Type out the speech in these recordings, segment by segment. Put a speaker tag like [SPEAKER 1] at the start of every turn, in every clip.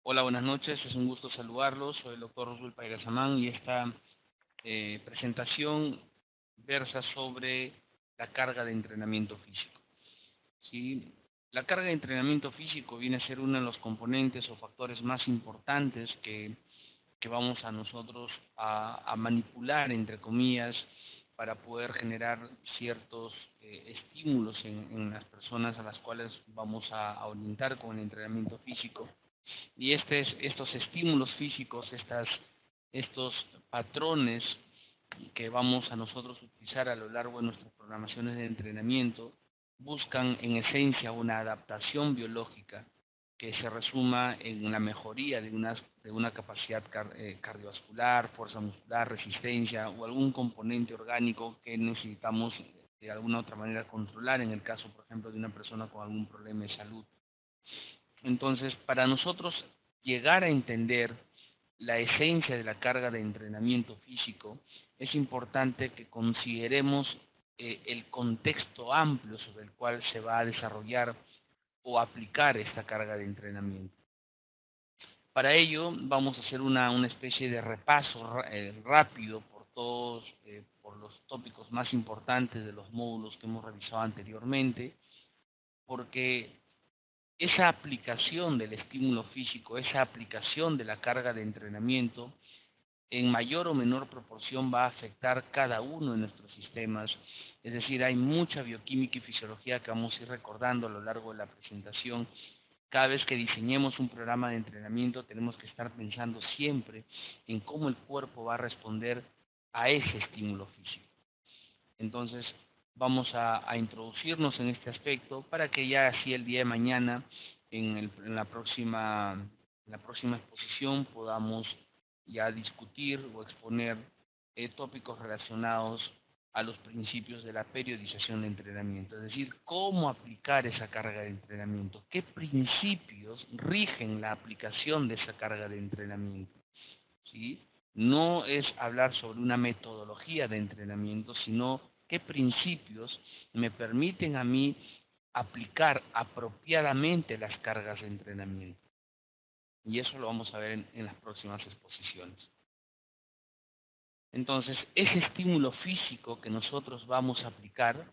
[SPEAKER 1] Hola, buenas noches, es un gusto saludarlos. Soy el doctor Roswell Pairazamán y esta presentación versa sobre la carga de entrenamiento físico. ¿Sí? La carga de entrenamiento físico viene a ser uno de los componentes o factores más importantes que vamos a nosotros a manipular, entre comillas, para poder generar ciertos estímulos en las personas a las cuales vamos a orientar con el entrenamiento físico. Y estos estímulos físicos, estos patrones que vamos a nosotros utilizar a lo largo de nuestras programaciones de entrenamiento, buscan en esencia una adaptación biológica que se resuma en la mejoría de una capacidad cardiovascular, fuerza muscular, resistencia o algún componente orgánico que necesitamos de alguna otra manera controlar en el caso, por ejemplo, de una persona con algún problema de salud. Entonces, para nosotros llegar a entender la esencia de la carga de entrenamiento físico, es importante que consideremos el contexto amplio sobre el cual se va a desarrollar o aplicar esta carga de entrenamiento. Para ello, vamos a hacer una especie de repaso rápido por por los tópicos más importantes de los módulos que hemos revisado anteriormente, porque esa aplicación del estímulo físico, esa aplicación de la carga de entrenamiento, en mayor o menor proporción va a afectar cada uno de nuestros sistemas. Es decir, hay mucha bioquímica y fisiología que vamos a ir recordando a lo largo de la presentación. Cada vez que diseñemos un programa de entrenamiento, tenemos que estar pensando siempre en cómo el cuerpo va a responder a ese estímulo físico. Entonces, vamos a introducirnos en este aspecto para que ya así el día de mañana, en la próxima exposición, podamos ya discutir o exponer tópicos relacionados a los principios de la periodización de entrenamiento, es decir, cómo aplicar esa carga de entrenamiento, qué principios rigen la aplicación de esa carga de entrenamiento. ¿Sí? No es hablar sobre una metodología de entrenamiento, sino qué principios me permiten a mí aplicar apropiadamente las cargas de entrenamiento. Y eso lo vamos a ver en las próximas exposiciones. Entonces, ese estímulo físico que nosotros vamos a aplicar,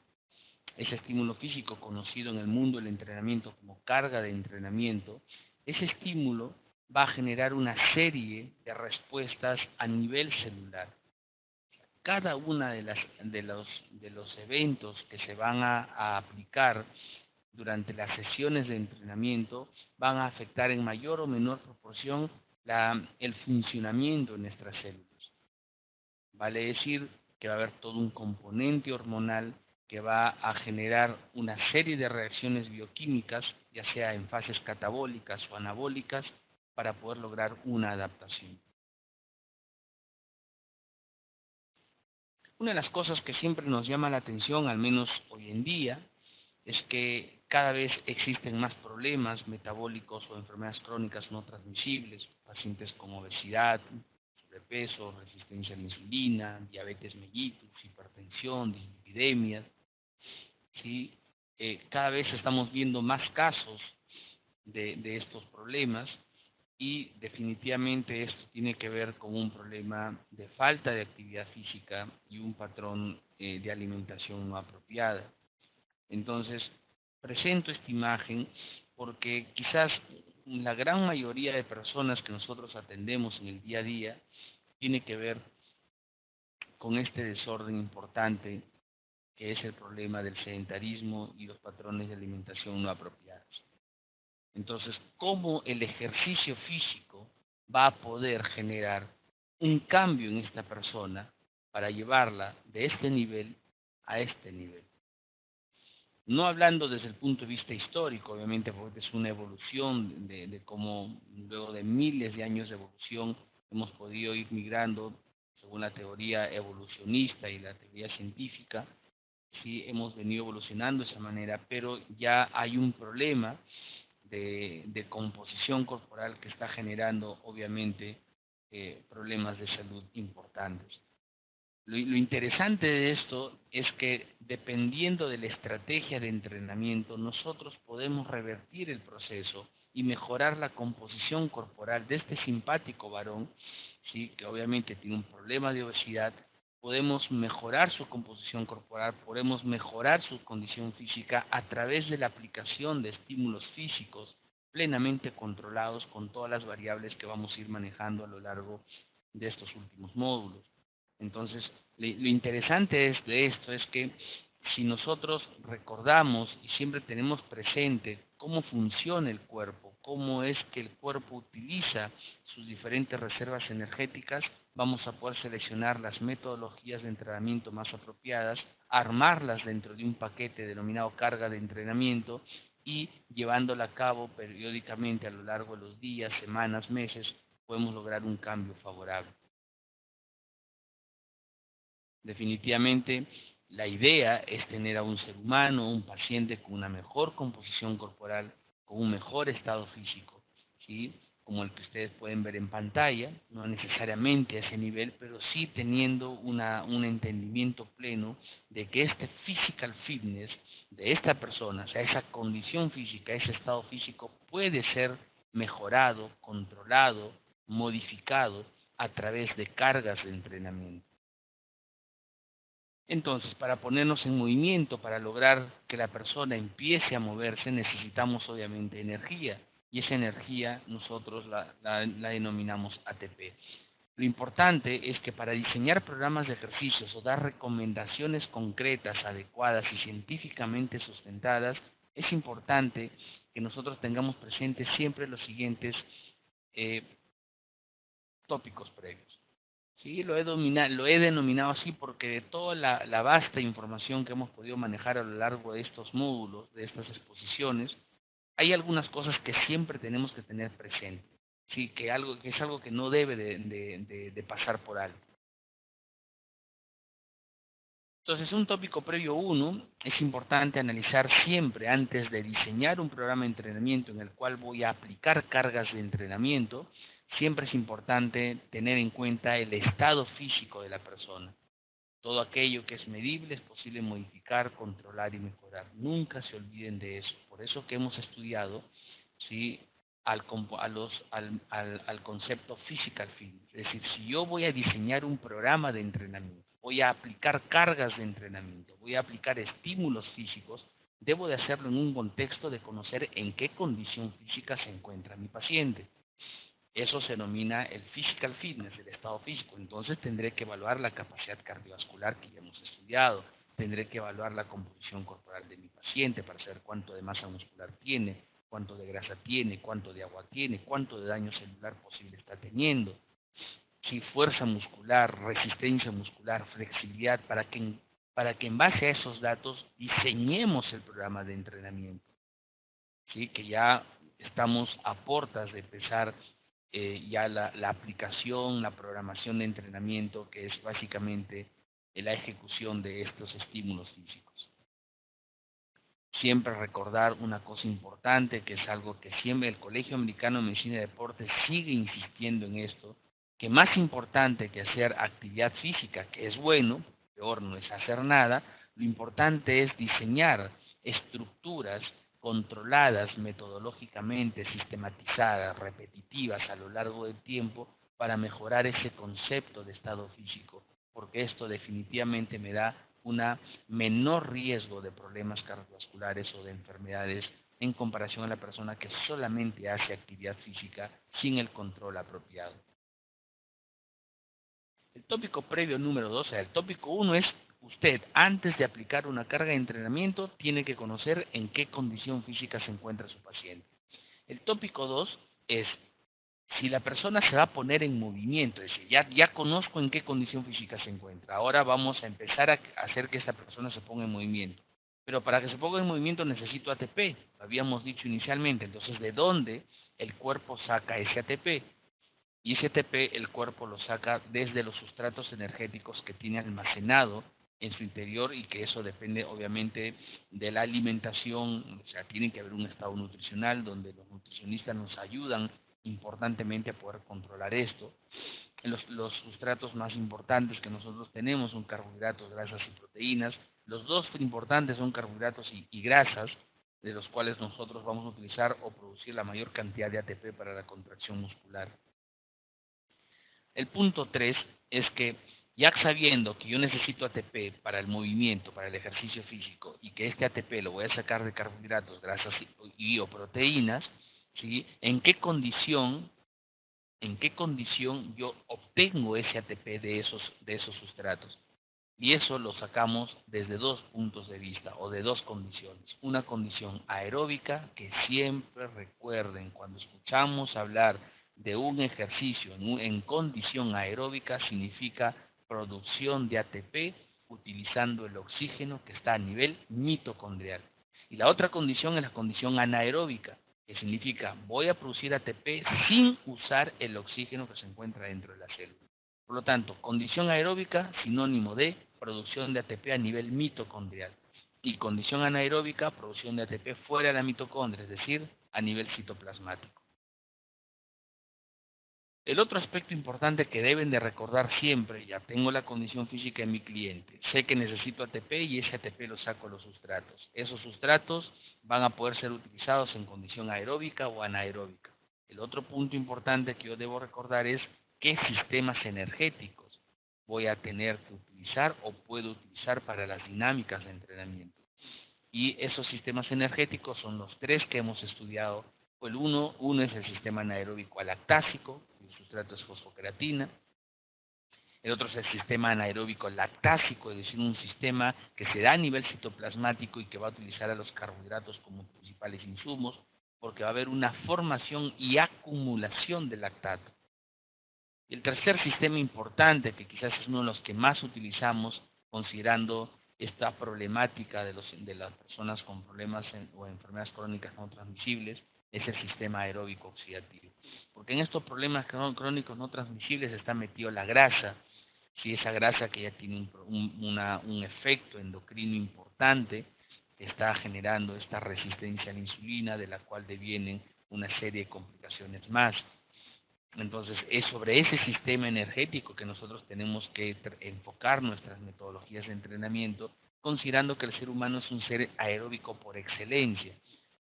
[SPEAKER 1] ese estímulo físico conocido en el mundo del entrenamiento como carga de entrenamiento, ese estímulo va a generar una serie de respuestas a nivel celular. Cada una de los eventos que se van a aplicar durante las sesiones de entrenamiento van a afectar en mayor o menor proporción el funcionamiento de nuestras células. Vale decir que va a haber todo un componente hormonal que va a generar una serie de reacciones bioquímicas, ya sea en fases catabólicas o anabólicas, para poder lograr una adaptación. Una de las cosas que siempre nos llama la atención, al menos hoy en día, es que cada vez existen más problemas metabólicos o enfermedades crónicas no transmisibles, pacientes con obesidad, sobrepeso, resistencia a la insulina, diabetes mellitus, hipertensión, dislipidemias, ¿sí? Cada vez estamos viendo más casos de estos problemas y definitivamente esto tiene que ver con un problema de falta de actividad física y un patrón de alimentación no apropiada. Entonces, presento esta imagen porque quizás la gran mayoría de personas que nosotros atendemos en el día a día tiene que ver con este desorden importante que es el problema del sedentarismo y los patrones de alimentación no apropiados. Entonces, ¿cómo el ejercicio físico va a poder generar un cambio en esta persona para llevarla de este nivel a este nivel? No hablando desde el punto de vista histórico, obviamente, porque es una evolución de cómo luego de miles de años de evolución hemos podido ir migrando según la teoría evolucionista y la teoría científica. Sí, hemos venido evolucionando de esa manera, pero ya hay un problema de composición corporal que está generando, obviamente, problemas de salud importantes. Lo interesante de esto es que dependiendo de la estrategia de entrenamiento, nosotros podemos revertir el proceso y mejorar la composición corporal de este simpático varón, ¿sí? Que obviamente tiene un problema de obesidad, podemos mejorar su composición corporal, podemos mejorar su condición física a través de la aplicación de estímulos físicos plenamente controlados con todas las variables que vamos a ir manejando a lo largo de estos últimos módulos. Entonces, lo interesante de esto es que si nosotros recordamos y siempre tenemos presente cómo funciona el cuerpo, cómo es que el cuerpo utiliza sus diferentes reservas energéticas, vamos a poder seleccionar las metodologías de entrenamiento más apropiadas, armarlas dentro de un paquete denominado carga de entrenamiento y llevándola a cabo periódicamente a lo largo de los días, semanas, meses, podemos lograr un cambio favorable. Definitivamente, la idea es tener a un ser humano, un paciente con una mejor composición corporal, con un mejor estado físico, ¿sí? Como el que ustedes pueden ver en pantalla, no necesariamente a ese nivel, pero sí teniendo un entendimiento pleno de que este physical fitness de esta persona, o sea, esa condición física, ese estado físico puede ser mejorado, controlado, modificado a través de cargas de entrenamiento. Entonces, para ponernos en movimiento, para lograr que la persona empiece a moverse, necesitamos obviamente energía. Y esa energía nosotros la denominamos ATP. Lo importante es que para diseñar programas de ejercicios o dar recomendaciones concretas, adecuadas y científicamente sustentadas, es importante que nosotros tengamos presentes siempre los siguientes eh, tópicos previos. Sí, lo he denominado así porque de toda la vasta información que hemos podido manejar a lo largo de estos módulos, de estas exposiciones, hay algunas cosas que siempre tenemos que tener presente. Sí, que es algo que no debe de pasar por alto. Entonces, un tópico previo uno, es importante analizar siempre antes de diseñar un programa de entrenamiento en el cual voy a aplicar cargas de entrenamiento, siempre es importante tener en cuenta el estado físico de la persona. Todo aquello que es medible es posible modificar, controlar y mejorar. Nunca se olviden de eso. Por eso que hemos estudiado, ¿sí? al concepto physical fitness. Es decir, si yo voy a diseñar un programa de entrenamiento, voy a aplicar cargas de entrenamiento, voy a aplicar estímulos físicos, debo de hacerlo en un contexto de conocer en qué condición física se encuentra mi paciente. Eso se denomina el physical fitness, el estado físico. Entonces tendré que evaluar la capacidad cardiovascular que ya hemos estudiado, tendré que evaluar la composición corporal de mi paciente para saber cuánto de masa muscular tiene, cuánto de grasa tiene, cuánto de agua tiene, cuánto de daño celular posible está teniendo, si fuerza muscular, resistencia muscular, flexibilidad, para que en base a esos datos diseñemos el programa de entrenamiento. ¿Sí? Que ya estamos a puertas de empezar ya la aplicación, la programación de entrenamiento, que es básicamente la ejecución de estos estímulos físicos. Siempre recordar una cosa importante, que es algo que siempre el Colegio Americano de Medicina y Deportes sigue insistiendo en esto, que más importante que hacer actividad física, que es bueno, peor no es hacer nada, lo importante es diseñar estructuras controladas metodológicamente, sistematizadas, repetitivas a lo largo del tiempo para mejorar ese concepto de estado físico, porque esto definitivamente me da un menor riesgo de problemas cardiovasculares o de enfermedades en comparación a la persona que solamente hace actividad física sin el control apropiado. El tópico previo número 2, o sea, el tópico 1 es: usted, antes de aplicar una carga de entrenamiento, tiene que conocer en qué condición física se encuentra su paciente. El tópico 2 es: si la persona se va a poner en movimiento, es decir, ya conozco en qué condición física se encuentra, ahora vamos a empezar a hacer que esta persona se ponga en movimiento. Pero para que se ponga en movimiento necesito ATP, lo habíamos dicho inicialmente. Entonces, ¿de dónde el cuerpo saca ese ATP? Y ese ATP el cuerpo lo saca desde los sustratos energéticos que tiene almacenado en su interior, y que eso depende obviamente de la alimentación. O sea, tiene que haber un estado nutricional donde los nutricionistas nos ayudan importantemente a poder controlar esto. Los sustratos más importantes que nosotros tenemos son carbohidratos, grasas y proteínas. Los dos importantes son carbohidratos y grasas, de los cuales nosotros vamos a utilizar o producir la mayor cantidad de ATP para la contracción muscular. El punto 3 es que ya sabiendo que yo necesito ATP para el movimiento, para el ejercicio físico, y que este ATP lo voy a sacar de carbohidratos, grasas y o proteínas, ¿sí? ¿En qué condición yo obtengo ese ATP de esos sustratos? Y eso lo sacamos desde dos puntos de vista o de dos condiciones. Una condición aeróbica, que siempre recuerden, cuando escuchamos hablar de un ejercicio en condición aeróbica, significa producción de ATP utilizando el oxígeno que está a nivel mitocondrial. Y la otra condición es la condición anaeróbica, que significa voy a producir ATP sin usar el oxígeno que se encuentra dentro de la célula. Por lo tanto, condición aeróbica, sinónimo de producción de ATP a nivel mitocondrial. Y condición anaeróbica, producción de ATP fuera de la mitocondria, es decir, a nivel citoplasmático. El otro aspecto importante que deben de recordar siempre, ya tengo la condición física de mi cliente, sé que necesito ATP y ese ATP lo saco de los sustratos. Esos sustratos van a poder ser utilizados en condición aeróbica o anaeróbica. El otro punto importante que yo debo recordar es qué sistemas energéticos voy a tener que utilizar o puedo utilizar para las dinámicas de entrenamiento. Y esos sistemas energéticos son los tres que hemos estudiado. Uno es el sistema anaeróbico lactásico, el sustrato es fosfocreatina. El otro es el sistema anaeróbico lactásico, es decir, un sistema que se da a nivel citoplasmático y que va a utilizar a los carbohidratos como principales insumos, porque va a haber una formación y acumulación de lactato. Y el tercer sistema importante, que quizás es uno de los que más utilizamos, considerando esta problemática de las personas con problemas o enfermedades crónicas no transmisibles, es el sistema aeróbico oxidativo. Porque en estos problemas crónicos no transmisibles está metido la grasa, si esa grasa que ya tiene un efecto endocrino importante, que está generando esta resistencia a la insulina, de la cual devienen una serie de complicaciones más. Entonces, es sobre ese sistema energético que nosotros tenemos que enfocar nuestras metodologías de entrenamiento, considerando que el ser humano es un ser aeróbico por excelencia.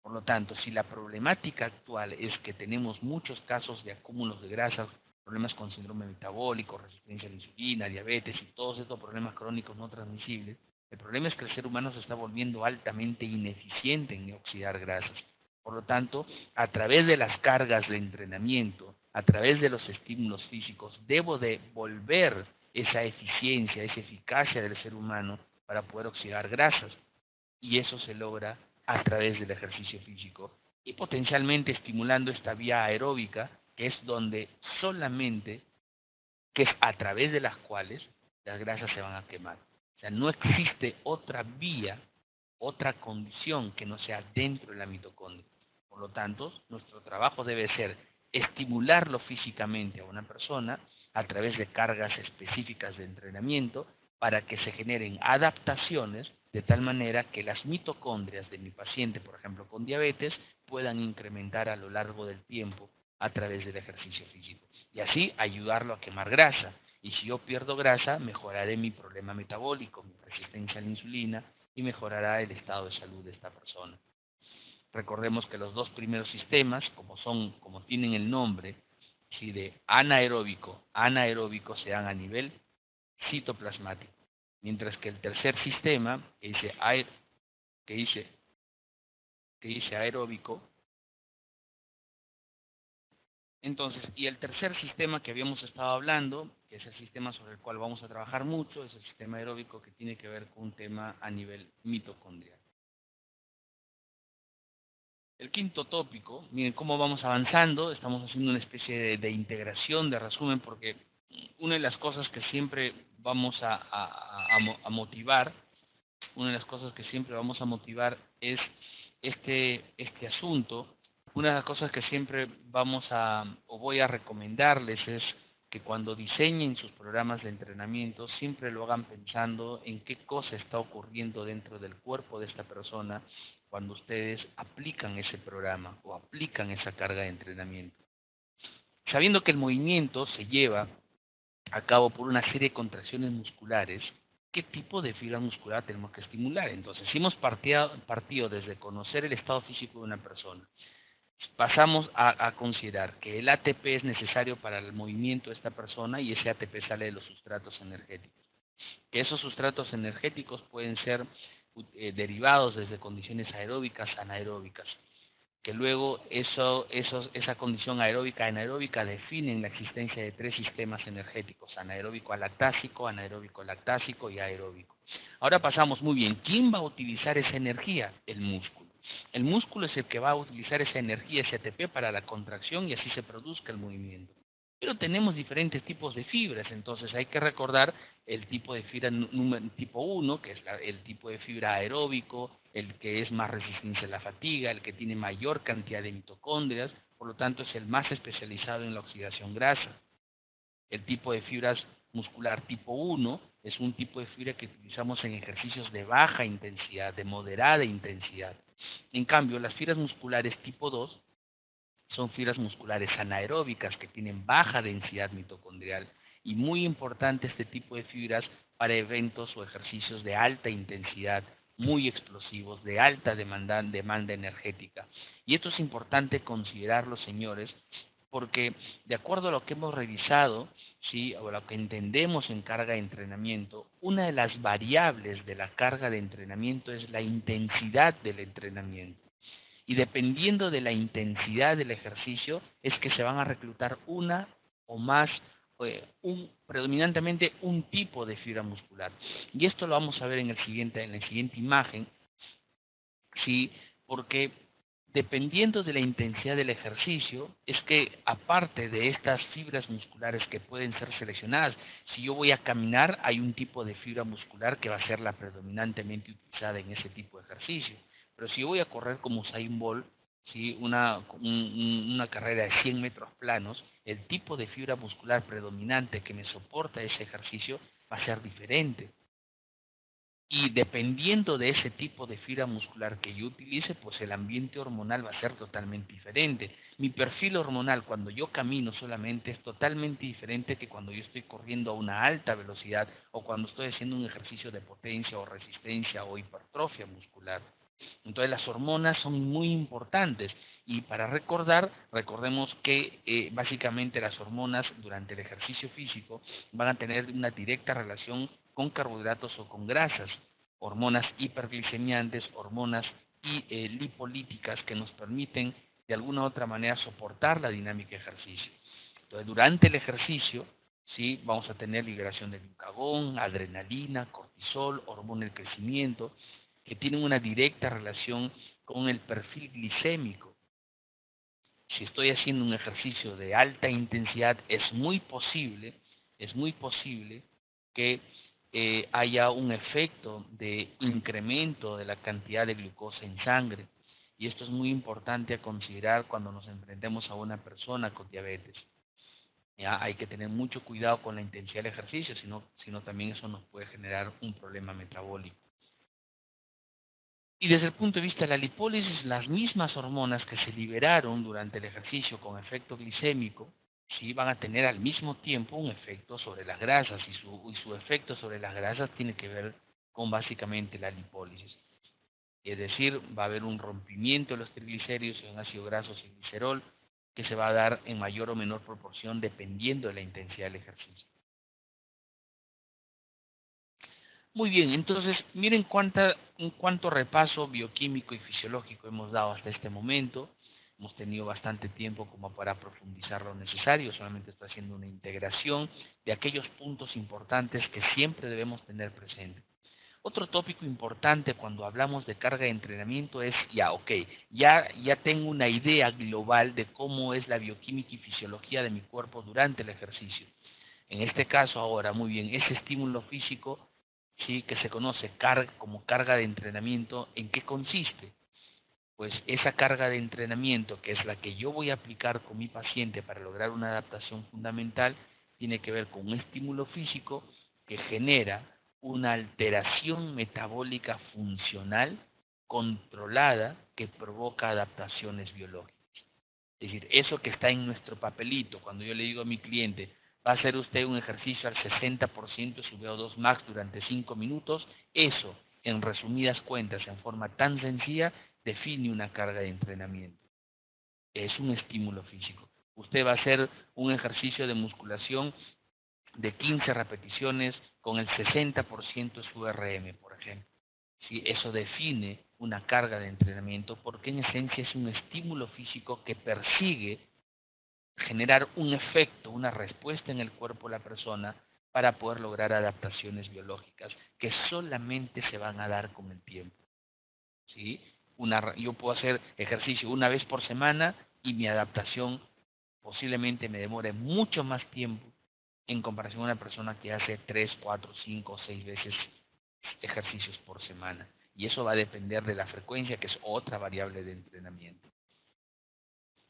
[SPEAKER 1] Por lo tanto, si la problemática actual es que tenemos muchos casos de acúmulos de grasas, problemas con síndrome metabólico, resistencia a la insulina, diabetes y todos estos problemas crónicos no transmisibles, el problema es que el ser humano se está volviendo altamente ineficiente en oxidar grasas. Por lo tanto, a través de las cargas de entrenamiento, a través de los estímulos físicos, debo de volver esa eficiencia, esa eficacia del ser humano para poder oxidar grasas. Y eso se logra a través del ejercicio físico y potencialmente estimulando esta vía aeróbica, que es donde solamente, que es a través de las cuales las grasas se van a quemar. O sea, no existe otra vía, otra condición que no sea dentro de la mitocondria. Por lo tanto, nuestro trabajo debe ser estimularlo físicamente a una persona a través de cargas específicas de entrenamiento para que se generen adaptaciones de tal manera que las mitocondrias de mi paciente, por ejemplo, con diabetes, puedan incrementar a lo largo del tiempo a través del ejercicio físico. Y así ayudarlo a quemar grasa. Y si yo pierdo grasa, mejoraré mi problema metabólico, mi resistencia a la insulina y mejorará el estado de salud de esta persona. Recordemos que los dos primeros sistemas, como tienen el nombre, si de anaeróbico se dan a nivel citoplasmático, mientras que el tercer sistema, que dice aeróbico, entonces, y el tercer sistema que habíamos estado hablando, que es el sistema sobre el cual vamos a trabajar mucho, es el sistema aeróbico, que tiene que ver con un tema a nivel mitocondrial. El quinto tópico, miren cómo vamos avanzando, estamos haciendo una especie de integración, de resumen, porque una de las cosas que siempre vamos a motivar, una de las cosas que siempre vamos a motivar es este asunto. Una de las cosas que siempre voy a recomendarles es que cuando diseñen sus programas de entrenamiento, siempre lo hagan pensando en qué cosa está ocurriendo dentro del cuerpo de esta persona cuando ustedes aplican ese programa o aplican esa carga de entrenamiento. Sabiendo que el movimiento se lleva a cabo por una serie de contracciones musculares qué tipo de fibra muscular tenemos que estimular. Entonces, si hemos partido desde conocer el estado físico de una persona, pasamos a considerar que el ATP es necesario para el movimiento de esta persona y ese ATP sale de los sustratos energéticos. Que esos sustratos energéticos pueden ser derivados desde condiciones aeróbicas a anaeróbicas, que luego esa condición aeróbica anaeróbica definen la existencia de tres sistemas energéticos: anaeróbico alactásico, anaeróbico lactásico y aeróbico. Ahora pasamos, muy bien, ¿quién va a utilizar esa energía? El músculo. El músculo es el que va a utilizar esa energía, ese ATP, para la contracción y así se produzca el movimiento. Pero tenemos diferentes tipos de fibras, entonces hay que recordar el tipo de fibra tipo 1, que es el tipo de fibra aeróbico, el que es más resistente a la fatiga, el que tiene mayor cantidad de mitocondrias, por lo tanto es el más especializado en la oxidación grasa. El tipo de fibras muscular tipo 1 es un tipo de fibra que utilizamos en ejercicios de baja intensidad, de moderada intensidad. En cambio, las fibras musculares tipo 2 son fibras musculares anaeróbicas que tienen baja densidad mitocondrial, y muy importante este tipo de fibras para eventos o ejercicios de alta intensidad, muy explosivos, de alta demanda energética. Y esto es importante considerarlo, señores, porque de acuerdo a lo que hemos revisado, ¿sí?, o lo que entendemos en carga de entrenamiento, una de las variables de la carga de entrenamiento es la intensidad del entrenamiento. Y dependiendo de la intensidad del ejercicio, es que se van a reclutar una o más, predominantemente un tipo de fibra muscular. Y esto lo vamos a ver en la siguiente imagen, ¿sí? Porque dependiendo de la intensidad del ejercicio, es que aparte de estas fibras musculares que pueden ser seleccionadas, si yo voy a caminar, hay un tipo de fibra muscular que va a ser la predominantemente utilizada en ese tipo de ejercicio. Pero si yo voy a correr como Usain Bolt, ¿sí?, una carrera de 100 metros planos, el tipo de fibra muscular predominante que me soporta ese ejercicio va a ser diferente. Y dependiendo de ese tipo de fibra muscular que yo utilice, pues el ambiente hormonal va a ser totalmente diferente. Mi perfil hormonal cuando yo camino solamente es totalmente diferente que cuando yo estoy corriendo a una alta velocidad o cuando estoy haciendo un ejercicio de potencia o resistencia o hipertrofia muscular. Entonces las hormonas son muy importantes, y para recordemos que básicamente las hormonas durante el ejercicio físico van a tener una directa relación con carbohidratos o con grasas, hormonas hiperglicemiantes, hormonas lipolíticas que nos permiten de alguna u otra manera soportar la dinámica de ejercicio. Entonces durante el ejercicio, ¿sí?, vamos a tener liberación de glucagón, adrenalina, cortisol, hormona del crecimiento, que tienen una directa relación con el perfil glicémico. Si estoy haciendo un ejercicio de alta intensidad, es muy posible que haya un efecto de incremento de la cantidad de glucosa en sangre. Y esto es muy importante a considerar cuando nos enfrentemos a una persona con diabetes. ¿Ya? Hay que tener mucho cuidado con la intensidad del ejercicio, sino también eso nos puede generar un problema metabólico. Y desde el punto de vista de la lipólisis, las mismas hormonas que se liberaron durante el ejercicio con efecto glicémico, sí van a tener al mismo tiempo un efecto sobre las grasas, y su efecto sobre las grasas tiene que ver con básicamente la lipólisis. Es decir, va a haber un rompimiento de los triglicéridos en ácidos grasos y glicerol, que se va a dar en mayor o menor proporción dependiendo de la intensidad del ejercicio. Muy bien, entonces miren cuánto repaso bioquímico y fisiológico hemos dado hasta este momento. Hemos tenido bastante tiempo como para profundizar lo necesario, solamente estoy haciendo una integración de aquellos puntos importantes que siempre debemos tener presente. Otro tópico importante cuando hablamos de carga de entrenamiento es, ya tengo una idea global de cómo es la bioquímica y fisiología de mi cuerpo durante el ejercicio. En este caso ahora, muy bien, ese estímulo físico, sí, que se conoce como carga de entrenamiento, ¿en qué consiste? Pues esa carga de entrenamiento, que es la que yo voy a aplicar con mi paciente para lograr una adaptación fundamental, tiene que ver con un estímulo físico que genera una alteración metabólica funcional controlada que provoca adaptaciones biológicas. Es decir, eso que está en nuestro papelito, cuando yo le digo a mi cliente, va a hacer usted un ejercicio al 60% de su VO2 max durante 5 minutos. Eso, en resumidas cuentas, en forma tan sencilla, define una carga de entrenamiento. Es un estímulo físico. Usted va a hacer un ejercicio de musculación de 15 repeticiones con el 60% de su RM, por ejemplo. ¿Sí? Eso define una carga de entrenamiento porque en esencia es un estímulo físico que persigue generar un efecto, una respuesta en el cuerpo de la persona para poder lograr adaptaciones biológicas que solamente se van a dar con el tiempo. ¿Sí? Yo puedo hacer ejercicio una vez por semana y mi adaptación posiblemente me demore mucho más tiempo en comparación a una persona que hace 3, 4, 5 o 6 veces ejercicios por semana. Y eso va a depender de la frecuencia, que es otra variable de entrenamiento.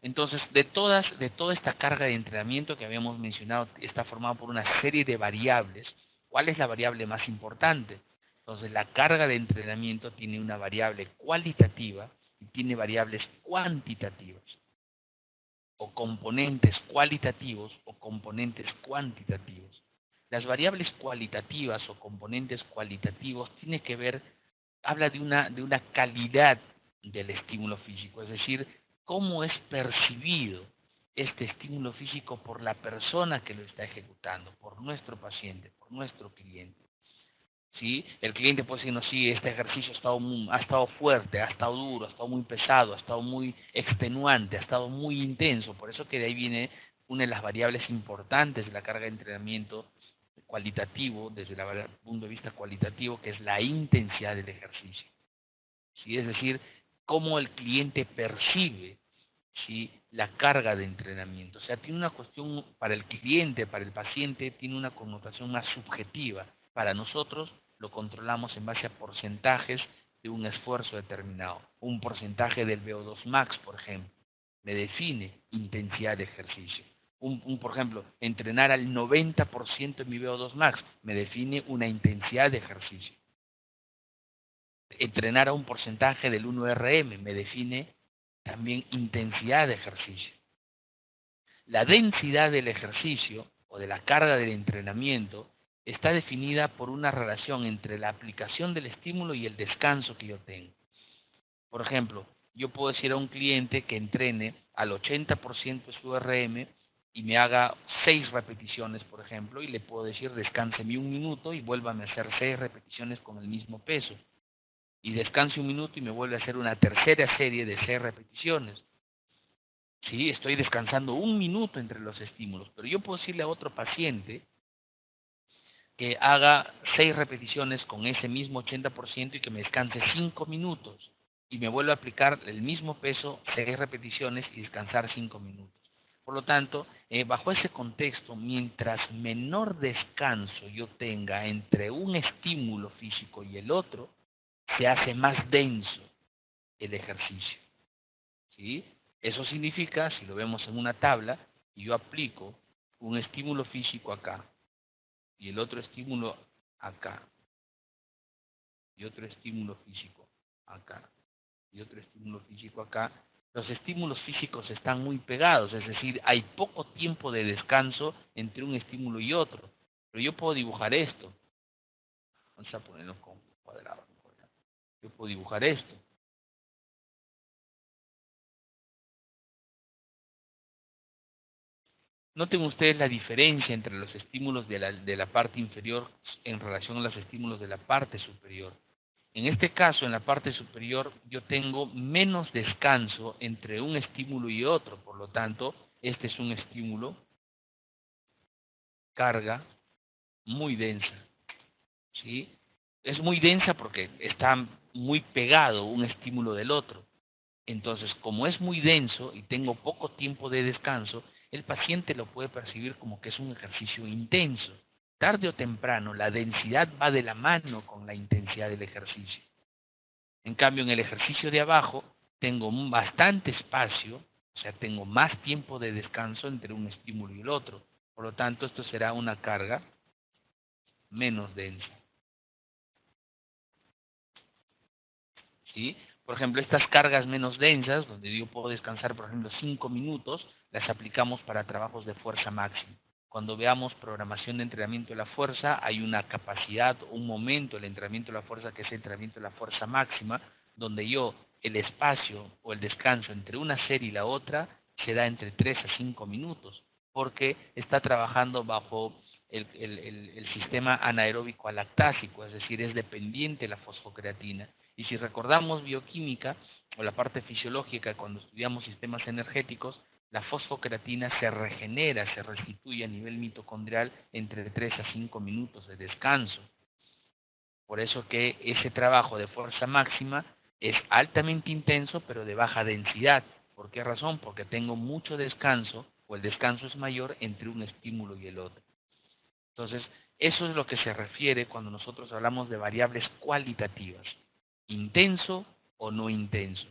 [SPEAKER 1] Entonces, de toda esta carga de entrenamiento que habíamos mencionado, está formada por una serie de variables. ¿Cuál es la variable más importante? Entonces, la carga de entrenamiento tiene una variable cualitativa y tiene variables cuantitativas, o componentes cualitativos o componentes cuantitativos. Las variables cualitativas o componentes cualitativos tiene que ver, habla de una calidad del estímulo físico, es decir, cómo es percibido este estímulo físico por la persona que lo está ejecutando, por nuestro paciente, por nuestro cliente. ¿Sí? El cliente puede decirnos, sí, este ejercicio ha estado fuerte, ha estado duro, ha estado muy pesado, ha estado muy extenuante, ha estado muy intenso. Por eso que de ahí viene una de las variables importantes de la carga de entrenamiento cualitativo, desde el punto de vista cualitativo, que es la intensidad del ejercicio. ¿Sí? Es decir, cómo el cliente percibe, ¿sí?, la carga de entrenamiento. O sea, tiene una cuestión para el cliente, para el paciente, tiene una connotación más subjetiva. Para nosotros lo controlamos en base a porcentajes de un esfuerzo determinado. Un porcentaje del VO2 max, por ejemplo, me define intensidad de ejercicio. Por ejemplo, entrenar al 90% de mi VO2 max me define una intensidad de ejercicio. Entrenar a un porcentaje del 1RM me define también intensidad de ejercicio. La densidad del ejercicio o de la carga del entrenamiento está definida por una relación entre la aplicación del estímulo y el descanso que yo tengo. Por ejemplo, yo puedo decir a un cliente que entrene al 80% de su RM y me haga 6 repeticiones, por ejemplo, y le puedo decir descánseme 1 minuto y vuélvame a hacer 6 repeticiones con el mismo peso. Y descanse 1 minuto y me vuelve a hacer una tercera serie de 6 repeticiones. Sí, estoy descansando 1 minuto entre los estímulos, pero yo puedo decirle a otro paciente que haga 6 repeticiones con ese mismo 80% y que me descanse 5 minutos y me vuelva a aplicar el mismo peso, 6 repeticiones y descansar 5 minutos. Por lo tanto, bajo ese contexto, mientras menor descanso yo tenga entre un estímulo físico y el otro, se hace más denso el ejercicio. ¿Sí? Eso significa, si lo vemos en una tabla, y yo aplico un estímulo físico acá, y el otro estímulo acá, y otro estímulo físico acá, y otro estímulo físico acá, los estímulos físicos están muy pegados, es decir, hay poco tiempo de descanso entre un estímulo y otro. Pero yo puedo dibujar esto. Vamos a ponerlo con cuadrado. Yo puedo dibujar esto. Noten ustedes la diferencia entre los estímulos de la parte inferior en relación a los estímulos de la parte superior. En este caso, en la parte superior, yo tengo menos descanso entre un estímulo y otro. Por lo tanto, este es un estímulo, carga, muy densa. ¿Sí? Es muy densa porque está muy pegado un estímulo del otro. Entonces, como es muy denso y tengo poco tiempo de descanso, el paciente lo puede percibir como que es un ejercicio intenso. Tarde o temprano, la densidad va de la mano con la intensidad del ejercicio. En cambio, en el ejercicio de abajo, tengo bastante espacio, o sea, tengo más tiempo de descanso entre un estímulo y el otro. Por lo tanto, esto será una carga menos densa. ¿Sí? Por ejemplo, estas cargas menos densas, donde yo puedo descansar, por ejemplo, 5 minutos, las aplicamos para trabajos de fuerza máxima. Cuando veamos programación de entrenamiento de la fuerza, hay una capacidad, un momento, el entrenamiento de la fuerza, que es el entrenamiento de la fuerza máxima, donde el espacio o el descanso entre una serie y la otra se da entre 3 a 5 minutos, porque está trabajando bajo el sistema anaeróbico lactásico, es decir, es dependiente de la fosfocreatina. Y si recordamos bioquímica o la parte fisiológica, cuando estudiamos sistemas energéticos, la fosfocreatina se regenera, se restituye a nivel mitocondrial entre 3 a 5 minutos de descanso. Por eso que ese trabajo de fuerza máxima es altamente intenso, pero de baja densidad. ¿Por qué razón? Porque tengo mucho descanso, o el descanso es mayor entre un estímulo y el otro. Entonces, eso es lo que se refiere cuando nosotros hablamos de variables cualitativas. Intenso o no intenso.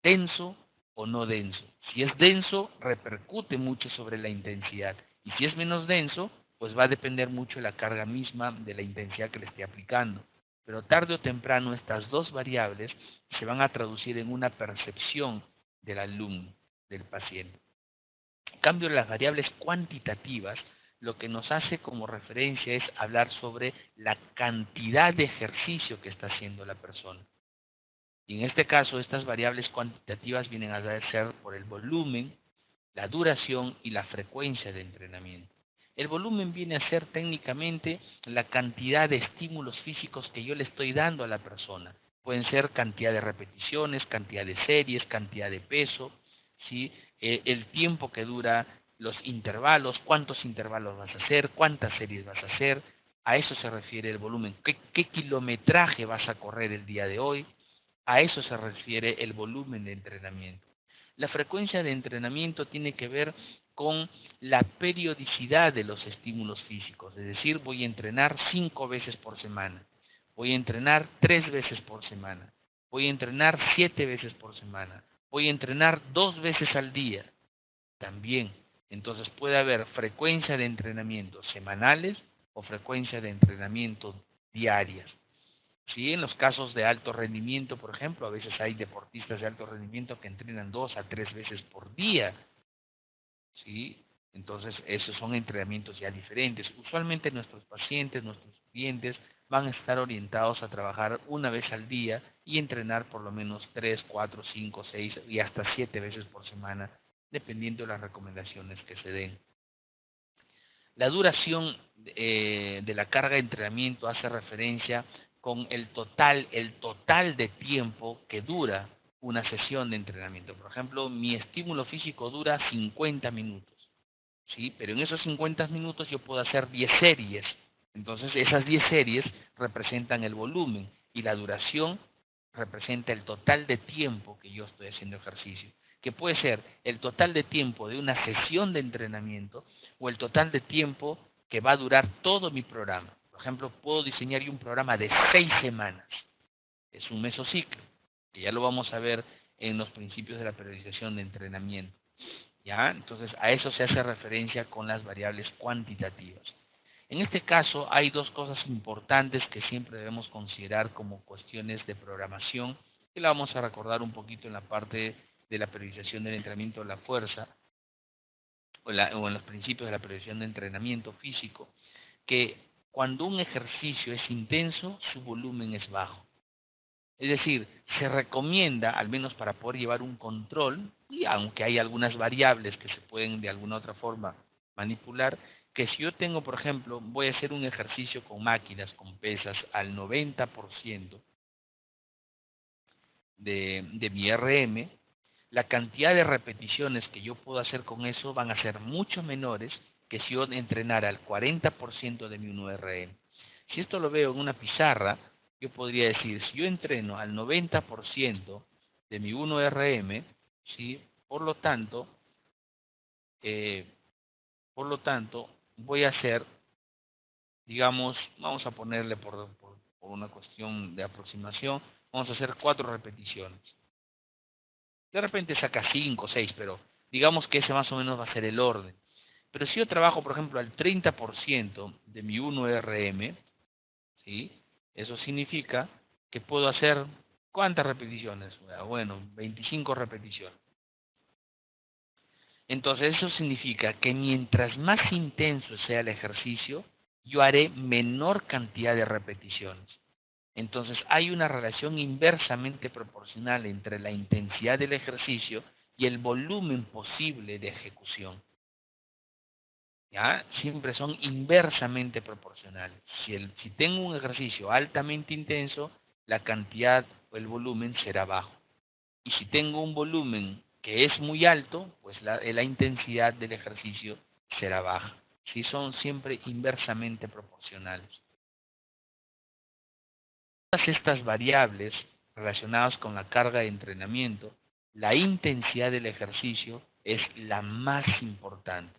[SPEAKER 1] Denso o no denso. Si es denso, repercute mucho sobre la intensidad. Y si es menos denso, pues va a depender mucho de la carga misma, de la intensidad que le esté aplicando. Pero tarde o temprano estas dos variables se van a traducir en una percepción del alumno, del paciente. En cambio, las variables cuantitativas lo que nos hace como referencia es hablar sobre la cantidad de ejercicio que está haciendo la persona. Y en este caso, estas variables cuantitativas vienen a ser por el volumen, la duración y la frecuencia de entrenamiento. El volumen viene a ser técnicamente la cantidad de estímulos físicos que yo le estoy dando a la persona. Pueden ser cantidad de repeticiones, cantidad de series, cantidad de peso, ¿sí? El tiempo que dura los intervalos, cuántos intervalos vas a hacer, cuántas series vas a hacer. A eso se refiere el volumen. ¿Qué kilometraje vas a correr el día de hoy? A eso se refiere el volumen de entrenamiento. La frecuencia de entrenamiento tiene que ver con la periodicidad de los estímulos físicos, es decir, voy a entrenar 5 veces por semana, voy a entrenar 3 veces por semana, voy a entrenar 7 veces por semana, voy a entrenar 2 veces al día. También, entonces puede haber frecuencia de entrenamiento semanales o frecuencia de entrenamiento diarias. Sí, en los casos de alto rendimiento, por ejemplo, a veces hay deportistas de alto rendimiento que entrenan 2 a 3 veces por día. ¿Sí? Entonces, esos son entrenamientos ya diferentes. Usualmente nuestros pacientes, nuestros clientes van a estar orientados a trabajar una vez al día y entrenar por lo menos 3, 4, 5, 6 y hasta 7 veces por semana, dependiendo de las recomendaciones que se den. La duración de la carga de entrenamiento hace referencia con el total de tiempo que dura una sesión de entrenamiento. Por ejemplo, mi estímulo físico dura 50 minutos, ¿sí? Pero en esos 50 minutos yo puedo hacer 10 series. Entonces, esas 10 series representan el volumen y la duración representa el total de tiempo que yo estoy haciendo ejercicio, que puede ser el total de tiempo de una sesión de entrenamiento o el total de tiempo que va a durar todo mi programa. Por ejemplo, puedo diseñar un programa de 6 semanas. Es un mesociclo, que ya lo vamos a ver en los principios de la periodización de entrenamiento. ¿Ya? Entonces, a eso se hace referencia con las variables cuantitativas. En este caso, hay dos cosas importantes que siempre debemos considerar como cuestiones de programación, que la vamos a recordar un poquito en la parte de la periodización del entrenamiento de la fuerza, o en los principios de la periodización de entrenamiento físico, que cuando un ejercicio es intenso, su volumen es bajo. Es decir, se recomienda, al menos para poder llevar un control, y aunque hay algunas variables que se pueden de alguna otra forma manipular, que si yo tengo, por ejemplo, voy a hacer un ejercicio con máquinas, con pesas, al 90% de mi RM, la cantidad de repeticiones que yo puedo hacer con eso van a ser mucho menores que si yo entrenara al 40% de mi 1RM. Si esto lo veo en una pizarra, yo podría decir, si yo entreno al 90% de mi 1RM, ¿sí? por lo tanto, eh, voy a hacer, digamos, vamos a ponerle por una cuestión de aproximación, vamos a hacer 4 repeticiones. De repente saca 5 o 6, pero digamos que ese más o menos va a ser el orden. Pero si yo trabajo, por ejemplo, al 30% de mi 1RM, ¿sí? Eso significa que puedo hacer, ¿cuántas repeticiones? Bueno, 25 repeticiones. Entonces eso significa que mientras más intenso sea el ejercicio, yo haré menor cantidad de repeticiones. Entonces hay una relación inversamente proporcional entre la intensidad del ejercicio y el volumen posible de ejecución. ¿Ya? Siempre son inversamente proporcionales. Si tengo un ejercicio altamente intenso, la cantidad o el volumen será bajo. Y si tengo un volumen que es muy alto, pues la intensidad del ejercicio será baja. ¿Sí? Son siempre inversamente proporcionales. Todas estas variables relacionadas con la carga de entrenamiento, la intensidad del ejercicio es la más importante,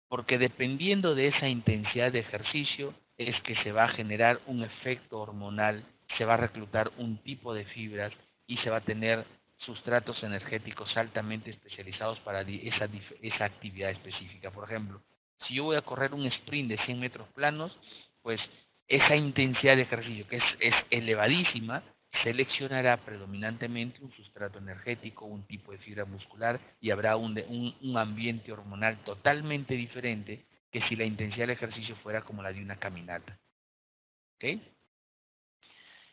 [SPEAKER 1] porque dependiendo de esa intensidad de ejercicio es que se va a generar un efecto hormonal, se va a reclutar un tipo de fibras y se va a tener sustratos energéticos altamente especializados para esa actividad específica. Por ejemplo, si yo voy a correr un sprint de 100 metros planos, pues esa intensidad de ejercicio que es elevadísima, seleccionará predominantemente un sustrato energético, un tipo de fibra muscular y habrá un ambiente hormonal totalmente diferente que si la intensidad del ejercicio fuera como la de una caminata. ¿Ok?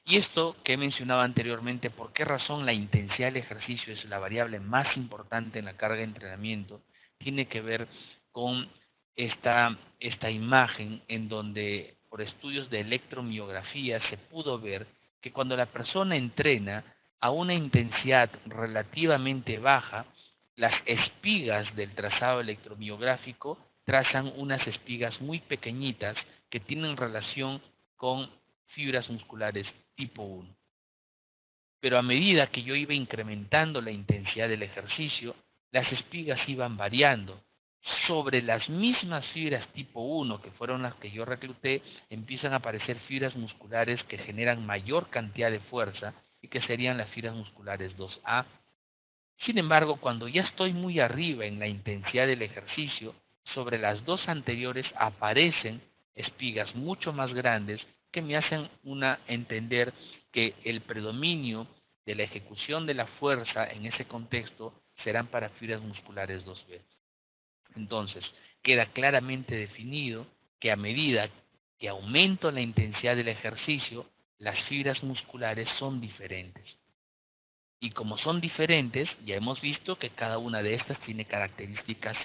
[SPEAKER 1] Y esto que he mencionado anteriormente, ¿por qué razón la intensidad del ejercicio es la variable más importante en la carga de entrenamiento? Tiene que ver con esta imagen en donde por estudios de electromiografía se pudo ver que cuando la persona entrena a una intensidad relativamente baja, las espigas del trazado electromiográfico trazan unas espigas muy pequeñitas que tienen relación con fibras musculares tipo 1. Pero a medida que yo iba incrementando la intensidad del ejercicio, las espigas iban variando. Sobre las mismas fibras tipo 1, que fueron las que yo recluté, empiezan a aparecer fibras musculares que generan mayor cantidad de fuerza y que serían las fibras musculares 2A. Sin embargo, cuando ya estoy muy arriba en la intensidad del ejercicio, sobre las dos anteriores aparecen espigas mucho más grandes que me hacen entender que el predominio de la ejecución de la fuerza en ese contexto serán para fibras musculares 2B. Entonces, queda claramente definido que a medida que aumento la intensidad del ejercicio, las fibras musculares son diferentes. Y como son diferentes, ya hemos visto que cada una de estas tiene características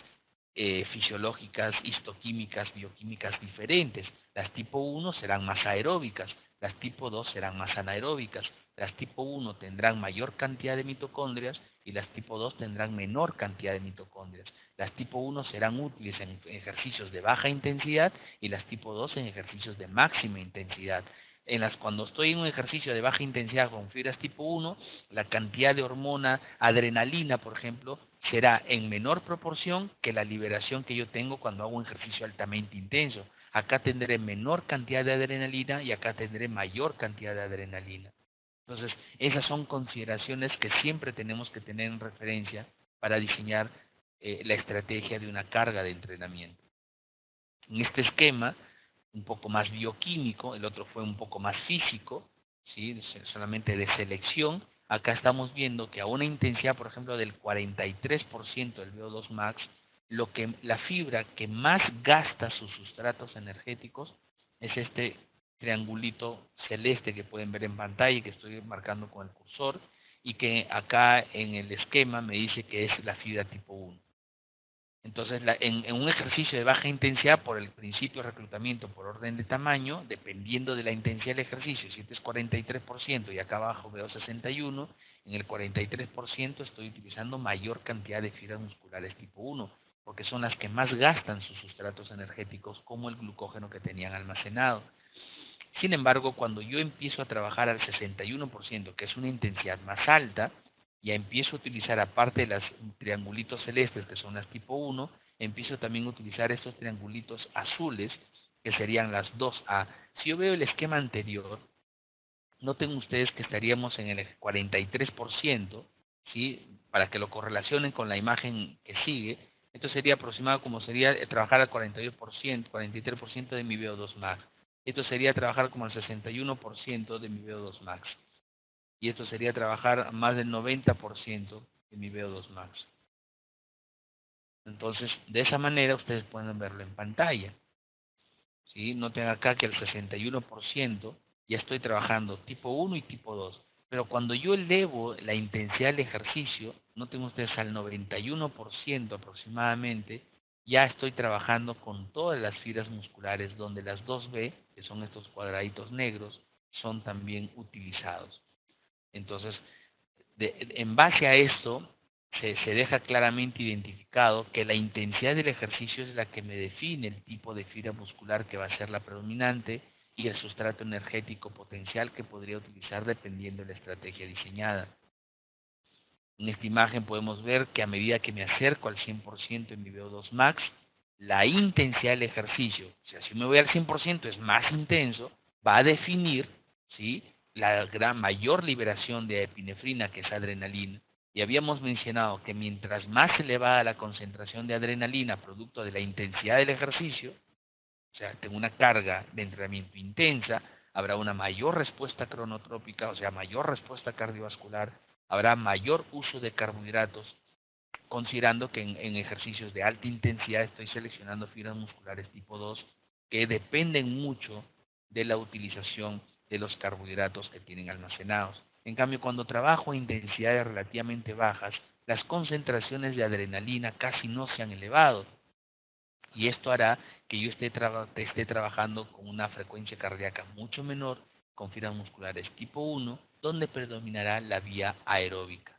[SPEAKER 1] fisiológicas, histoquímicas, bioquímicas diferentes. Las tipo 1 serán más aeróbicas, las tipo 2 serán más anaeróbicas. Las tipo 1 tendrán mayor cantidad de mitocondrias y las tipo 2 tendrán menor cantidad de mitocondrias. Las tipo 1 serán útiles en ejercicios de baja intensidad y las tipo 2 en ejercicios de máxima intensidad. Cuando estoy en un ejercicio de baja intensidad con fibras tipo 1, la cantidad de hormona adrenalina, por ejemplo, será en menor proporción que la liberación que yo tengo cuando hago un ejercicio altamente intenso. Acá tendré menor cantidad de adrenalina y acá tendré mayor cantidad de adrenalina. Entonces, esas son consideraciones que siempre tenemos que tener en referencia para diseñar la estrategia de una carga de entrenamiento. En este esquema, un poco más bioquímico, el otro fue un poco más físico, ¿sí? Solamente de selección. Acá estamos viendo que a una intensidad, por ejemplo, del 43% del VO2 max, la fibra que más gasta sus sustratos energéticos es este triangulito celeste que pueden ver en pantalla y que estoy marcando con el cursor y que acá en el esquema me dice que es la fibra tipo 1. Entonces, en un ejercicio de baja intensidad, por el principio de reclutamiento por orden de tamaño, dependiendo de la intensidad del ejercicio, si este es 43% y acá abajo veo 61, en el 43% estoy utilizando mayor cantidad de fibras musculares tipo 1, porque son las que más gastan sus sustratos energéticos, como el glucógeno que tenían almacenado. Sin embargo, cuando yo empiezo a trabajar al 61%, que es una intensidad más alta, ya empiezo a utilizar, aparte de los triangulitos celestes, que son las tipo 1, empiezo también a utilizar estos triangulitos azules, que serían las 2A. Si yo veo el esquema anterior, noten ustedes que estaríamos en el 43%, ¿sí? Para que lo correlacionen con la imagen que sigue. Esto sería aproximado como sería trabajar al 42%, 43% de mi VO2 max. Esto sería trabajar como al 61% de mi VO2 max. Y esto sería trabajar más del 90% de mi VO2 max. Entonces, de esa manera ustedes pueden verlo en pantalla. ¿Sí? Noten acá que el 61% ya estoy trabajando tipo 1 y tipo 2. Pero cuando yo elevo la intensidad del ejercicio, noten ustedes al 91% aproximadamente, ya estoy trabajando con todas las fibras musculares donde las 2B, que son estos cuadraditos negros, son también utilizados. Entonces, en base a esto, se deja claramente identificado que la intensidad del ejercicio es la que me define el tipo de fibra muscular que va a ser la predominante y el sustrato energético potencial que podría utilizar dependiendo de la estrategia diseñada. En esta imagen podemos ver que a medida que me acerco al 100% en mi VO2 max, la intensidad del ejercicio, o sea, si me voy al 100% es más intenso, va a definir, ¿sí?, la gran mayor liberación de epinefrina, que es adrenalina. Y habíamos mencionado que mientras más elevada la concentración de adrenalina producto de la intensidad del ejercicio, o sea, tengo una carga de entrenamiento intensa, habrá una mayor respuesta cronotrópica, o sea, mayor respuesta cardiovascular, habrá mayor uso de carbohidratos, considerando que en ejercicios de alta intensidad estoy seleccionando fibras musculares tipo 2 que dependen mucho de la utilización de los carbohidratos que tienen almacenados. En cambio, cuando trabajo a intensidades relativamente bajas, las concentraciones de adrenalina casi no se han elevado y esto hará que yo esté trabajando con una frecuencia cardíaca mucho menor, con fibras musculares tipo 1, donde predominará la vía aeróbica.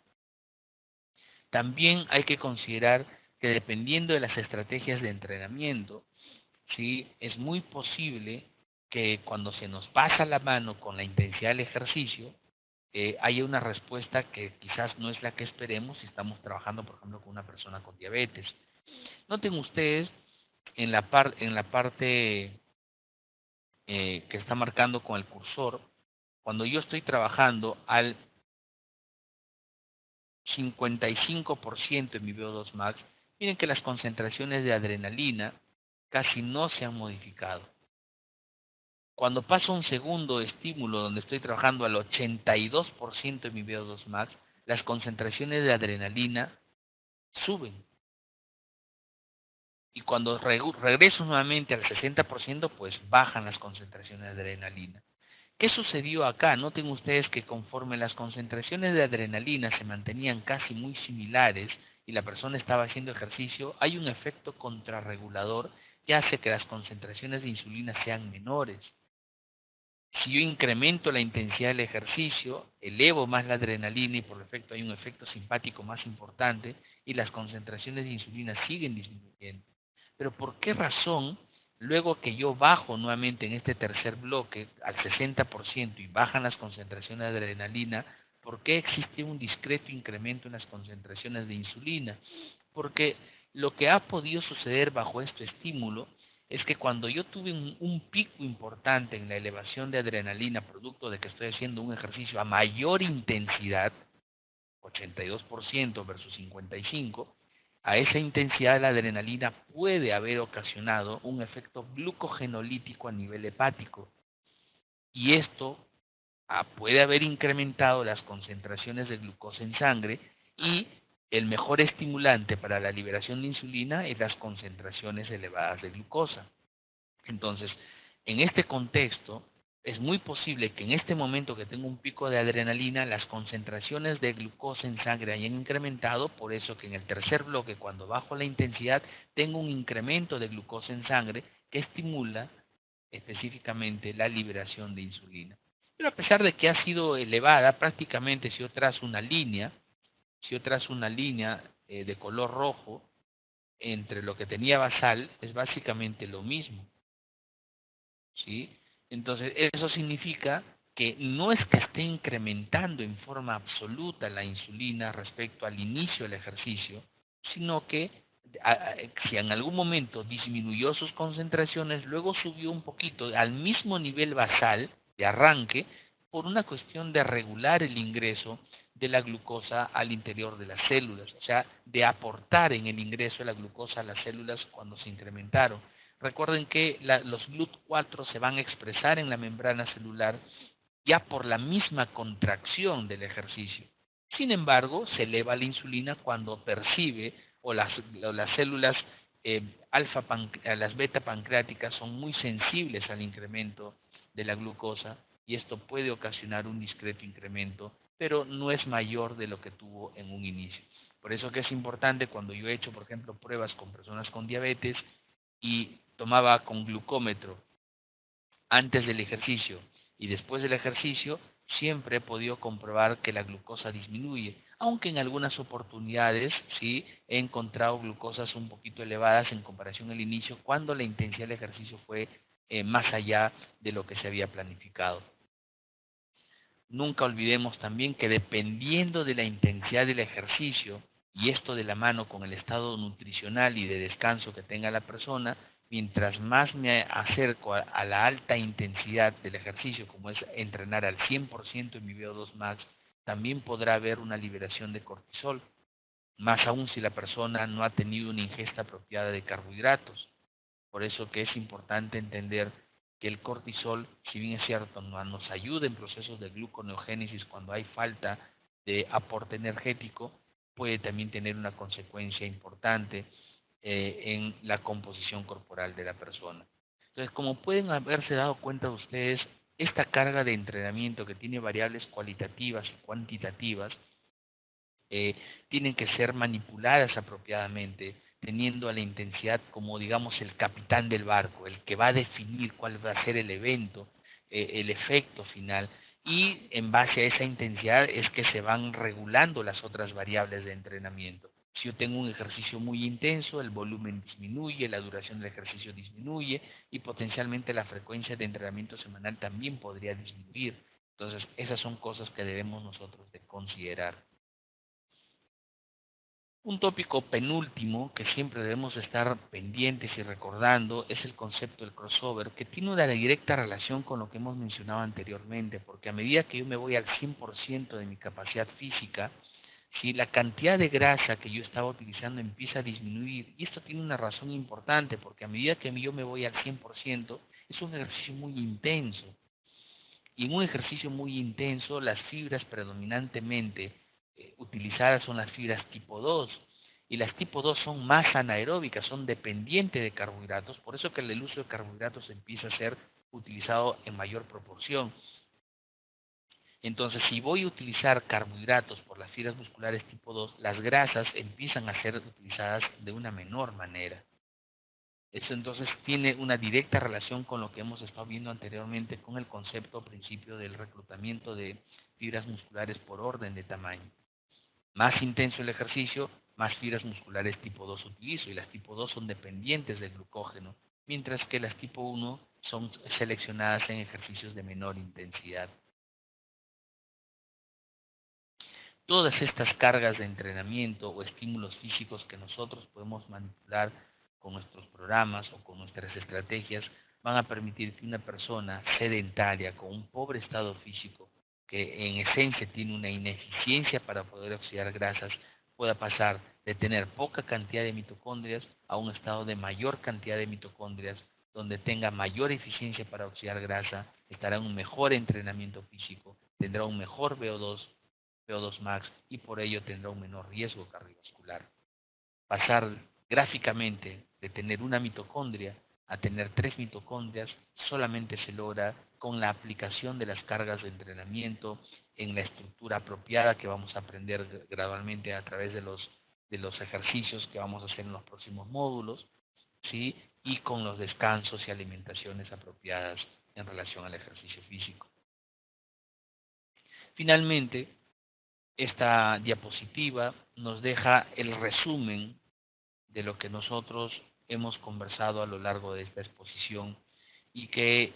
[SPEAKER 1] También hay que considerar que dependiendo de las estrategias de entrenamiento, ¿sí?, es muy posible que cuando se nos pasa la mano con la intensidad del ejercicio, haya una respuesta que quizás no es la que esperemos si estamos trabajando, por ejemplo, con una persona con diabetes. Noten ustedes en la parte que está marcando con el cursor, cuando yo estoy trabajando al 55% en mi VO2 max, miren que las concentraciones de adrenalina casi no se han modificado. Cuando paso un segundo estímulo donde estoy trabajando al 82% en mi VO2 max, las concentraciones de adrenalina suben. Y cuando regreso nuevamente al 60%, pues bajan las concentraciones de adrenalina. ¿Qué sucedió acá? Noten ustedes que conforme las concentraciones de adrenalina se mantenían casi muy similares y la persona estaba haciendo ejercicio, hay un efecto contrarregulador que hace que las concentraciones de insulina sean menores. Si yo incremento la intensidad del ejercicio, elevo más la adrenalina y por efecto hay un efecto simpático más importante y las concentraciones de insulina siguen disminuyendo. Pero ¿por qué razón, luego que yo bajo nuevamente en este tercer bloque al 60% y bajan las concentraciones de adrenalina, por qué existe un discreto incremento en las concentraciones de insulina? Porque lo que ha podido suceder bajo este estímulo es que cuando yo tuve un pico importante en la elevación de adrenalina, producto de que estoy haciendo un ejercicio a mayor intensidad, 82% versus 55%, a esa intensidad la adrenalina puede haber ocasionado un efecto glucogenolítico a nivel hepático. Y esto puede haber incrementado las concentraciones de glucosa en sangre y el mejor estimulante para la liberación de insulina es las concentraciones elevadas de glucosa. Entonces, en este contexto, es muy posible que en este momento que tengo un pico de adrenalina, las concentraciones de glucosa en sangre hayan incrementado, por eso que en el tercer bloque, cuando bajo la intensidad, tengo un incremento de glucosa en sangre que estimula específicamente la liberación de insulina. Pero a pesar de que ha sido elevada, prácticamente si yo trazo una línea, de color rojo entre lo que tenía basal, es básicamente lo mismo. ¿Sí? Entonces, eso significa que no es que esté incrementando en forma absoluta la insulina respecto al inicio del ejercicio, sino que si en algún momento disminuyó sus concentraciones, luego subió un poquito al mismo nivel basal de arranque por una cuestión de regular el ingreso de la glucosa al interior de las células, o sea, de aportar en el ingreso de la glucosa a las células cuando se incrementaron. Recuerden que los GLUT4 se van a expresar en la membrana celular ya por la misma contracción del ejercicio. Sin embargo, se eleva la insulina cuando percibe o las células las beta pancreáticas son muy sensibles al incremento de la glucosa y esto puede ocasionar un discreto incremento, pero no es mayor de lo que tuvo en un inicio. Por eso que es importante cuando yo he hecho, por ejemplo, pruebas con personas con diabetes y tomaba con glucómetro antes del ejercicio y después del ejercicio, siempre he podido comprobar que la glucosa disminuye, aunque en algunas oportunidades sí he encontrado glucosas un poquito elevadas en comparación al inicio cuando la intensidad del ejercicio fue más allá de lo que se había planificado. Nunca olvidemos también que dependiendo de la intensidad del ejercicio, y esto de la mano con el estado nutricional y de descanso que tenga la persona, mientras más me acerco a la alta intensidad del ejercicio, como es entrenar al 100% en mi VO2 max, también podrá haber una liberación de cortisol, más aún si la persona no ha tenido una ingesta apropiada de carbohidratos. Por eso que es importante entender que el cortisol, si bien es cierto, nos ayuda en procesos de gluconeogénesis cuando hay falta de aporte energético, puede también tener una consecuencia importante en la composición corporal de la persona. Entonces, como pueden haberse dado cuenta ustedes, esta carga de entrenamiento que tiene variables cualitativas y cuantitativas, tienen que ser manipuladas apropiadamente, teniendo a la intensidad como, digamos, el capitán del barco, el que va a definir cuál va a ser el evento, el efecto final, y en base a esa intensidad es que se van regulando las otras variables de entrenamiento. Si yo tengo un ejercicio muy intenso, el volumen disminuye, la duración del ejercicio disminuye y potencialmente la frecuencia de entrenamiento semanal también podría disminuir. Entonces, esas son cosas que debemos nosotros de considerar. Un tópico penúltimo que siempre debemos estar pendientes y recordando es el concepto del crossover, que tiene una directa relación con lo que hemos mencionado anteriormente, porque a medida que yo me voy al 100% de mi capacidad física, si la cantidad de grasa que yo estaba utilizando empieza a disminuir, y esto tiene una razón importante, porque a medida que yo me voy al 100%, es un ejercicio muy intenso, y en un ejercicio muy intenso, las fibras predominantemente utilizadas son las fibras tipo 2, y las tipo 2 son más anaeróbicas, son dependientes de carbohidratos, por eso que el uso de carbohidratos empieza a ser utilizado en mayor proporción. Entonces, si voy a utilizar carbohidratos por las fibras musculares tipo 2, las grasas empiezan a ser utilizadas de una menor manera. Eso entonces tiene una directa relación con lo que hemos estado viendo anteriormente con el concepto o principio del reclutamiento de fibras musculares por orden de tamaño. Más intenso el ejercicio, más fibras musculares tipo 2 utilizo, y las tipo 2 son dependientes del glucógeno, mientras que las tipo 1 son seleccionadas en ejercicios de menor intensidad. Todas estas cargas de entrenamiento o estímulos físicos que nosotros podemos manipular con nuestros programas o con nuestras estrategias van a permitir que una persona sedentaria con un pobre estado físico, que en esencia tiene una ineficiencia para poder oxidar grasas, pueda pasar de tener poca cantidad de mitocondrias a un estado de mayor cantidad de mitocondrias, donde tenga mayor eficiencia para oxidar grasa, estará en un mejor entrenamiento físico, tendrá un mejor VO2 max y por ello tendrá un menor riesgo cardiovascular. Pasar gráficamente de tener una mitocondria a tener 3 mitocondrias solamente se logra con la aplicación de las cargas de entrenamiento en la estructura apropiada que vamos a aprender gradualmente a través de los ejercicios que vamos a hacer en los próximos módulos, ¿sí? Y con los descansos y alimentaciones apropiadas en relación al ejercicio físico. Finalmente, esta diapositiva nos deja el resumen de lo que nosotros hemos conversado a lo largo de esta exposición y que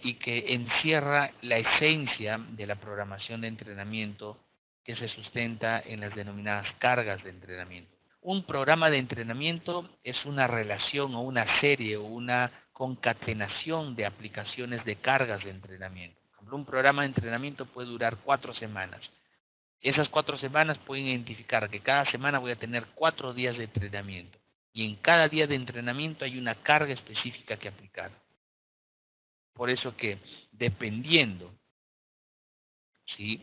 [SPEAKER 1] encierra la esencia de la programación de entrenamiento que se sustenta en las denominadas cargas de entrenamiento. Un programa de entrenamiento es una relación o una serie o una concatenación de aplicaciones de cargas de entrenamiento. Por ejemplo, un programa de entrenamiento puede durar 4 semanas. Esas 4 semanas pueden identificar que cada semana voy a tener 4 días de entrenamiento. Y en cada día de entrenamiento hay una carga específica que aplicar. Por eso que dependiendo, ¿sí?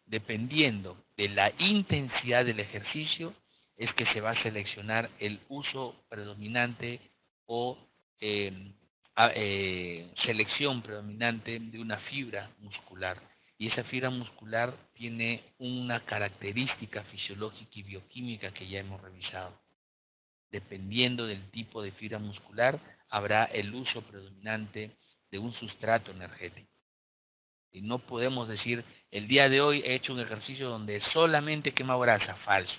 [SPEAKER 1] Dependiendo de la intensidad del ejercicio, es que se va a seleccionar el uso predominante o selección predominante de una fibra muscular. Y esa fibra muscular tiene una característica fisiológica y bioquímica que ya hemos revisado. Dependiendo del tipo de fibra muscular, habrá el uso predominante de un sustrato energético. Y no podemos decir, el día de hoy he hecho un ejercicio donde solamente quema grasa, falso.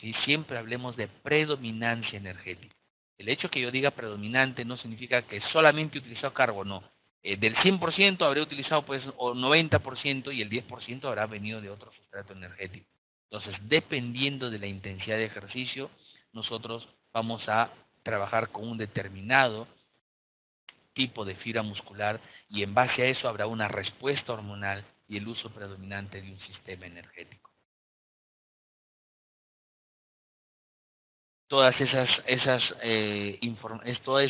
[SPEAKER 1] ¿Sí? Siempre hablemos de predominancia energética. El hecho que yo diga predominante no significa que solamente he utilizado carbo, no. Del 100% habré utilizado pues o 90% y el 10% habrá venido de otro sustrato energético. Entonces, dependiendo de la intensidad de ejercicio, nosotros vamos a trabajar con un determinado tipo de fibra muscular y en base a eso habrá una respuesta hormonal y el uso predominante de un sistema energético. Toda esa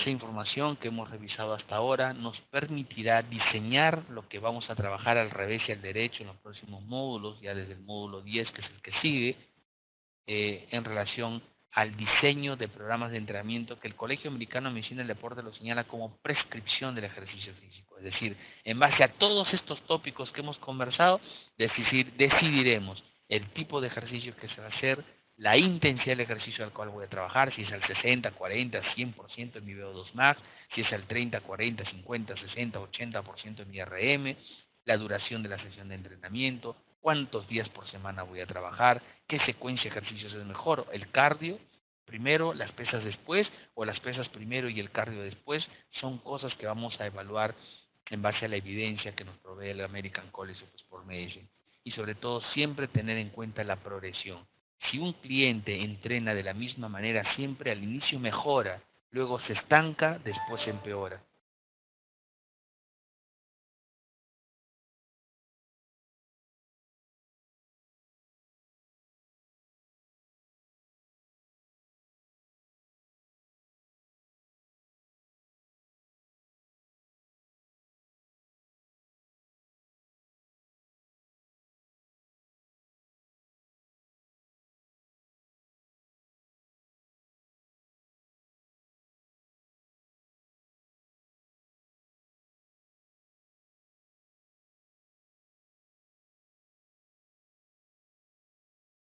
[SPEAKER 1] información que hemos revisado hasta ahora nos permitirá diseñar lo que vamos a trabajar al revés y al derecho en los próximos módulos, ya desde el módulo 10, que es el que sigue, en relación al diseño de programas de entrenamiento que el Colegio Americano de Medicina del Deporte lo señala como prescripción del ejercicio físico. Es decir, en base a todos estos tópicos que hemos conversado, decidiremos el tipo de ejercicio que se va a hacer, la intensidad del ejercicio al cual voy a trabajar, si es al 60, 40, 100% en mi VO2 max, si es al 30, 40, 50, 60, 80% en mi RM, la duración de la sesión de entrenamiento, cuántos días por semana voy a trabajar, qué secuencia de ejercicios es mejor, el cardio primero, las pesas después, o las pesas primero y el cardio después, son cosas que vamos a evaluar en base a la evidencia que nos provee el American College of Sport Medicine. Y sobre todo siempre tener en cuenta la progresión. Si un cliente entrena de la misma manera siempre, al inicio mejora, luego se estanca, después empeora.